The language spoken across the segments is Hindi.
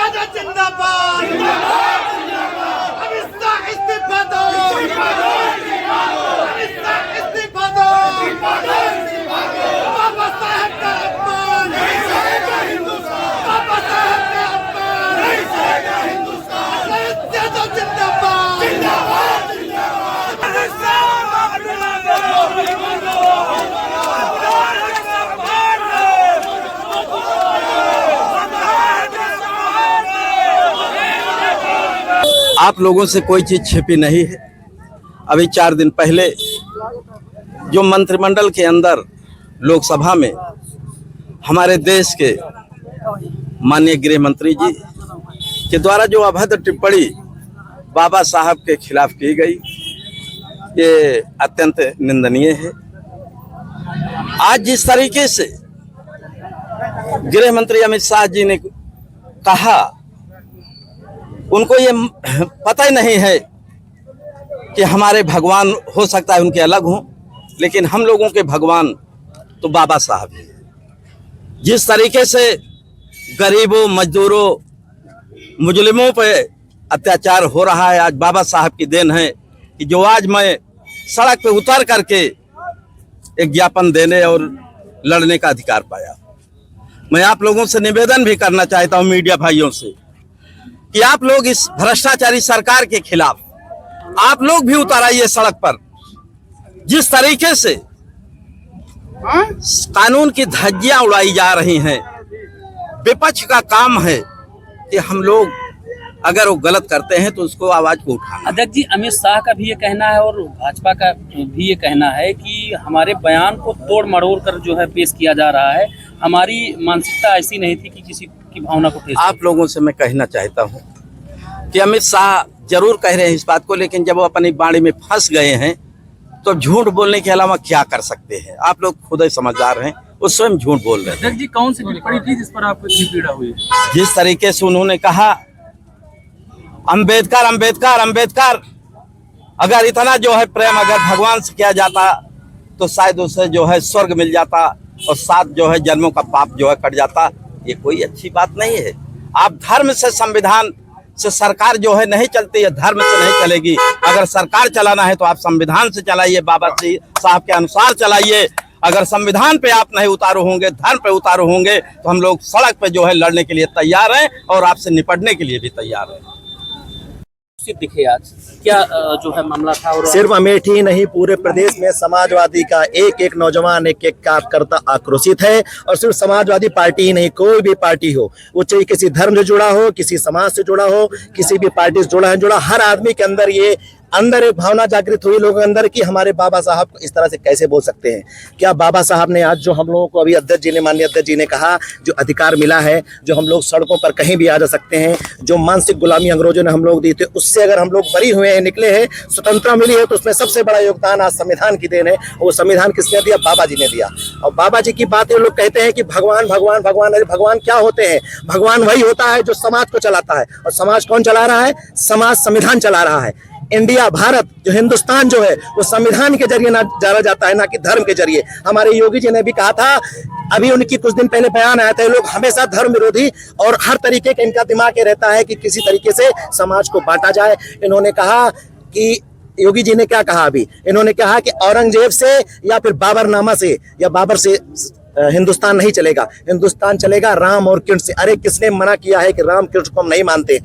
जिंदाबाद अमित शाह इस्तीफा दो अमित शाह इस्तीफा दो बाबा साहब का अपमान नहीं सहेगा हिंदुस्तान बाबा साहब का अपमान नहीं सहेगा हिंदुस्तान जिंदाबाद जिंदाबाद अमित शाह आप लोगों से कोई चीज छिपी नहीं है। अभी 4 दिन पहले जो मंत्रिमंडल के अंदर लोकसभा में हमारे देश के माननीय गृह मंत्री जी के द्वारा जो अभद्र टिप्पणी बाबा साहब के खिलाफ की गई, ये अत्यंत निंदनीय है। आज जिस तरीके से गृह मंत्री अमित शाह जी ने कहा, उनको ये पता ही नहीं है कि हमारे भगवान हो सकता है उनके अलग हों, लेकिन हम लोगों के भगवान तो बाबा साहब ही हैं। जिस तरीके से गरीबों, मजदूरों, मुजरिमों पे अत्याचार हो रहा है, आज बाबा साहब की देन है कि जो आज मैं सड़क पे उतर करके एक ज्ञापन देने और लड़ने का अधिकार पाया। मैं आप लोगों से निवेदन भी करना चाहता हूं, मीडिया भाइयों से, कि आप लोग इस भ्रष्टाचारी सरकार के खिलाफ आप लोग भी उतर आइए सड़क पर। जिस तरीके से कानून की धज्जियां उड़ाई जा रही हैं, विपक्ष का काम है कि हम लोग अगर वो गलत करते हैं तो उसको आवाज को उठाना। अध्यक्ष जी, अमित शाह का भी ये कहना है और भाजपा का भी ये कहना है कि हमारे बयान को तोड़ मरोड़ कर जो है पेश किया जा रहा है। हमारी मानसिकता ऐसी नहीं थी कि किसी की भावना को ठेस। आप लोगों से मैं कहना चाहता हूं कि अमित शाह जरूर कह रहे हैं इस बात को, लेकिन जब वो अपनी बाड़ी में फंस गए हैं तो झूठ बोलने के अलावा क्या कर सकते हैं। आप लोग खुद ही समझदार हैं, वो स्वयं झूठ बोल रहे हैं। अध्यक्ष जी, कौन सी टिप्पणी थी जिस पर आपको इतनी पीड़ा हुई? जिस तरीके से उन्होंने कहा अंबेडकर अंबेडकर अंबेडकर, अगर इतना जो है प्रेम अगर भगवान से किया जाता तो शायद उसे जो है स्वर्ग मिल जाता और 7 जो है जन्मों का पाप जो है कट जाता। ये कोई अच्छी बात नहीं है। आप धर्म से, संविधान से सरकार जो है नहीं चलती है, धर्म से नहीं चलेगी। अगर सरकार चलाना है तो आप संविधान से चलाइए, बाबा साहब के अनुसार चलाइए। अगर संविधान पे आप नहीं उतारू होंगे, धर्म पे उतारू होंगे, तो हम लोग सड़क पे जो है लड़ने के लिए तैयार हैं और आपसे निपटने के लिए भी तैयार हैं। दिखे आज क्या जो है मामला था? और सिर्फ अमेठी ही नहीं, पूरे प्रदेश में समाजवादी का एक एक नौजवान, एक एक कार्यकर्ता आक्रोशित है। और सिर्फ समाजवादी पार्टी ही नहीं, कोई भी पार्टी हो, वो चाहे किसी धर्म से जुड़ा हो, किसी समाज से जुड़ा हो, किसी भी पार्टी से जुड़ा, हर आदमी के अंदर ये अंदर एक भावना जागृत हुई लोगों के अंदर कि हमारे बाबा साहब को इस तरह से कैसे बोल सकते हैं। क्या बाबा साहब ने आज जो हम लोगों को अभी अध्यक्ष जी ने, माननीय अध्यक्ष जी ने कहा, जो अधिकार मिला है, जो हम लोग सड़कों पर कहीं भी आ जा सकते हैं, जो मानसिक गुलामी अंग्रेजों ने हम लोग दी थी, उससे अगर हम लोग बरी हुए हैं, निकले हैं, स्वतंत्रता मिली है, तो उसमें सबसे बड़ा योगदान आज संविधान की देन है। वो संविधान किसने दिया? बाबा जी ने दिया। और बाबा जी की बात ये लोग कहते हैं कि भगवान भगवान भगवान, अरे भगवान क्या होते हैं? भगवान वही होता है जो समाज को चलाता है। और समाज कौन चला रहा है? समाज संविधान चला रहा है। इंडिया, भारत, जो हिंदुस्तान जो है, वो संविधान के जरिए ना जाना जाता है, ना कि धर्म के जरिए। हमारे योगी जी ने भी कहा था, अभी उनकी कुछ दिन पहले बयान आया था, लोग हमेशा धर्म विरोधी और हर तरीके का इनका दिमाग ये रहता है कि किसी तरीके से समाज को बांटा जाए। इन्होंने कहा कि योगी जी ने क्या कहा अभी? इन्होंने कहा कि औरंगजेब से या फिर बाबरनामा से या बाबर से हिंदुस्तान नहीं चलेगा, हिंदुस्तान चलेगा राम और कृष्ण से। अरे किसने मना किया है कि राम कृष्ण को हम नहीं मानते?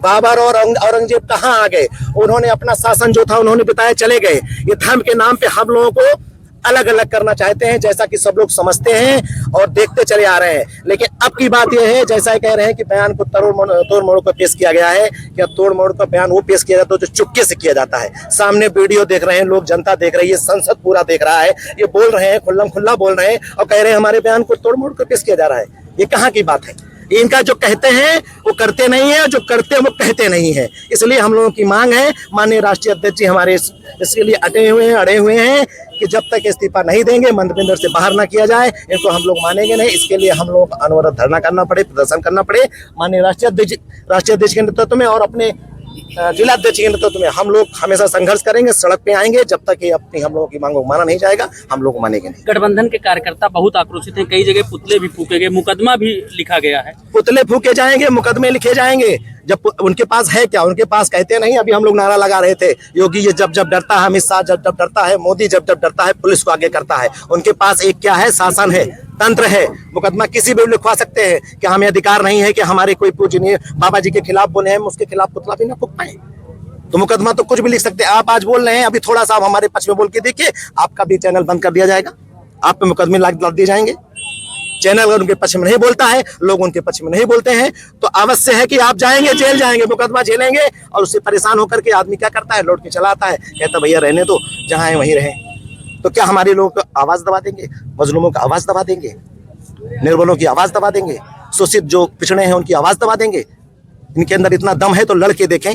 बाबर और औरंगजेब कहाँ आ गए? उन्होंने अपना शासन जो था उन्होंने बताया, चले गए। ये धर्म के नाम पे हम लोगों को अलग अलग करना चाहते हैं, जैसा कि सब लोग समझते हैं और देखते चले आ रहे हैं। लेकिन अब की बात यह है, जैसा कह रहे हैं कि बयान को तोड़ मोड़ कर पेश किया गया है, क्या तोड़ मोड़ का बयान वो पेश किया जाता है जो चुपके से किया जाता है। सामने वीडियो देख रहे हैं लोग, जनता देख रही है, संसद पूरा देख रहा है, ये बोल रहे हैं, खुल्लम खुल्ला बोल रहे हैं और कह रहे हैं हमारे बयान को तोड़ मोड़ कर पेश किया जा रहा है। ये कहाँ की बात है? इनका जो कहते हैं वो करते नहीं है, जो करते हैं वो कहते नहीं है। इसलिए हम लोगों की मांग है, माननीय राष्ट्रीय अध्यक्ष जी हमारे इसके लिए अड़े हुए हैं कि जब तक इस्तीफा नहीं देंगे, मंत्रिमंडल से बाहर ना किया जाए, इनको हम लोग मानेंगे नहीं। इसके लिए हम लोग अनवरत धरना करना पड़े, प्रदर्शन करना पड़े माननीय राष्ट्रीय अध्यक्ष के नेतृत्व में और अपने जिला अध्यक्ष के नेतृत्व में हम लोग हमेशा संघर्ष करेंगे, सड़क पे आएंगे जब तक ये अपनी हम लोगों की मांगों को माना नहीं जाएगा, हम लोग मानेंगे नहीं। गठबंधन के कार्यकर्ता बहुत आक्रोशित हैं, कई जगह पुतले भी फूके गए, मुकदमा भी लिखा गया है। पुतले फूके जाएंगे, मुकदमे लिखे जाएंगे, जब उनके पास है क्या, उनके पास कहते नहीं, अभी हम लोग नारा लगा रहे थे, योगी ये जब जब डरता है, अमित शाह जब जब डरता है, मोदी जब जब डरता है, पुलिस को आगे करता है। उनके पास एक क्या है, शासन है, तंत्र है, मुकदमा किसी भी लिखवा सकते हैं। कि हमें अधिकार नहीं है कि हमारे कोई पूजनीय बाबा जी के खिलाफ बोले, हम उसके खिलाफ पुतला भी ना फूक पाए? तो मुकदमा तो कुछ भी लिख सकते हैं। आप आज बोल रहे हैं, अभी थोड़ा सा आप हमारे पक्ष में बोल के देखिए, आपका भी चैनल बंद कर दिया जाएगा, आप पे मुकदमे लग दिए जाएंगे। चैनल अगर उनके पक्ष में नहीं बोलता है, लोग उनके पक्ष में नहीं बोलते हैं, तो अवश्य है कि आप जाएंगे, जेल जाएंगे, मुकदमा झेलेंगे। और उससे परेशान होकर के आदमी क्या करता है, लौट के चला आता है, कहता भैया रहने दो, जहां है वहीं रहें। तो क्या हमारे लोग आवाज दबा देंगे? मजलूमों का आवाज दबा देंगे, निर्बलों की आवाज दबा देंगे, शोषित जो पिछड़े हैं उनकी आवाज दबा देंगे? इनके अंदर इतना दम है तो लड़के देखें।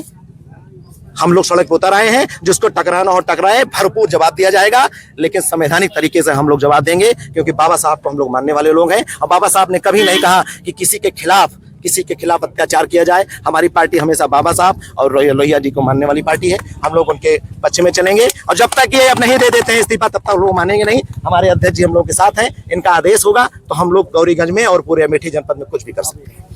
हम लोग सड़क पर उतर आए हैं, जिसको टकराना और टकराए, भरपूर जवाब दिया जाएगा, लेकिन संवैधानिक तरीके से हम लोग जवाब देंगे, क्योंकि बाबा साहब को हम लोग मानने वाले लोग हैं। और बाबा साहब ने कभी नहीं कहा कि किसी के खिलाफ अत्याचार किया जाए। हमारी पार्टी हमेशा बाबा साहब और लोहिया जी को मानने वाली पार्टी है। हम लोग उनके पक्ष में चलेंगे, और जब तक ये अब नहीं दे देते हैं इस्तीफा, तब तक लोग मानेंगे नहीं। हमारे अध्यक्ष जी हम लोग के साथ हैं, इनका आदेश होगा तो हम लोग गौरीगंज में और पूरे अमेठी जनपद में कुछ भी कर सकते हैं।